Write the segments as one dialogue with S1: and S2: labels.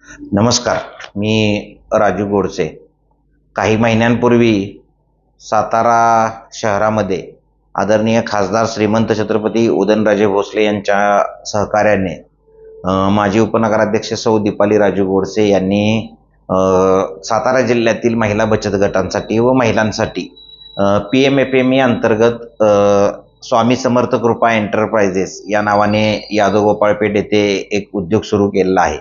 S1: नमस्कार. मी राजू गोडसे. काही महिन्यांपूर्वी सातारा शहरामध्ये आदरणीय खासदार श्रीमंत छत्रपती उदयनराजे भोसले यांच्या सहकार्याने माजी उपनगराध्यक्ष सौ दीपाली राजू गोडसे यांनी सातारा जिल्ह्यातील महिला बचत गटांसाठी व महिलांसाठी PMFME अंतर्गत स्वामी समर्थ कृपा एंटरप्राइजेस या नावाने यादव गोपाळपेठ येथे एक उद्योग सुरू केलेला आहे.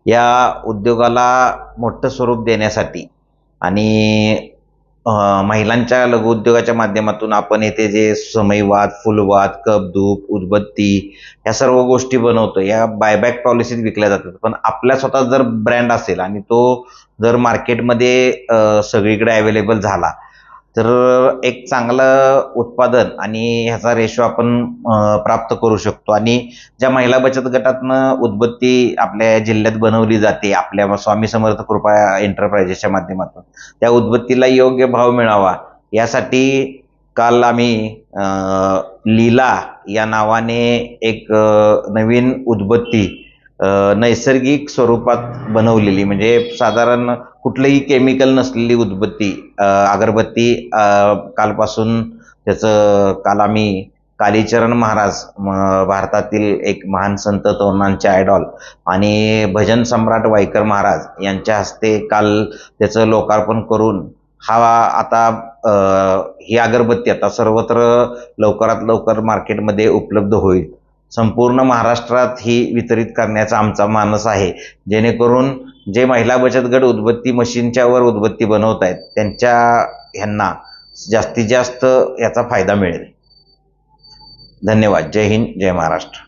S1: या उद्योगाला मोठं स्वरूप देण्यासाठी आणि महिलांच्या लघु उद्योगाच्या माध्यमातून आपण येथे जे समईवात, फुलवात, कपधूप, उदबत्ती ह्या सर्व गोष्टी बनवतो, या बायबॅक पॉलिसीत विकल्या जातात. पण आपल्या स्वतः जर ब्रँड असेल आणि तो जर मार्केटमध्ये सगळीकडे अवेलेबल झाला तर एक चांगलं उत्पादन आणि ह्याचा रेशो आपण प्राप्त करू शकतो. आणि ज्या महिला बचत गटातनं उदबत्ती आपल्या जिल्ह्यात बनवली जाते आपल्या स्वामी समर्थ कृपा एंटरप्राइजेसच्या माध्यमातून, त्या उदबत्तीला योग्य भाव मिळावा यासाठी काल आम्ही लीला या नावाने एक नवीन उदबत्ती नैसर्गिक स्वरूपात बनवलेली, म्हणजे साधारण कुठलंही केमिकल नसलेली उदबत्ती अगरबत्ती कालपासून काल आम्ही कालीचरण महाराज, भारतातील एक महान संत तरुणांचे आयडॉल आणि भजन सम्राट वाईकर महाराज यांच्या हस्ते काल त्याचं लोकार्पण करून ही अगरबत्ती आता सर्वत्र लवकरात लवकर मार्केटमध्ये उपलब्ध होईल. संपूर्ण महाराष्ट्रात ही वितरित करण्याचा आमचा मानस आहे, जेणेकरून जे महिला बचत गट उदबत्ती मशीनच्या वर उदबत्ती बनवत आहेत ह्यांना जास्तीत जास्त याचा फायदा मिळेल. धन्यवाद. जय हिंद, जय महाराष्ट्र.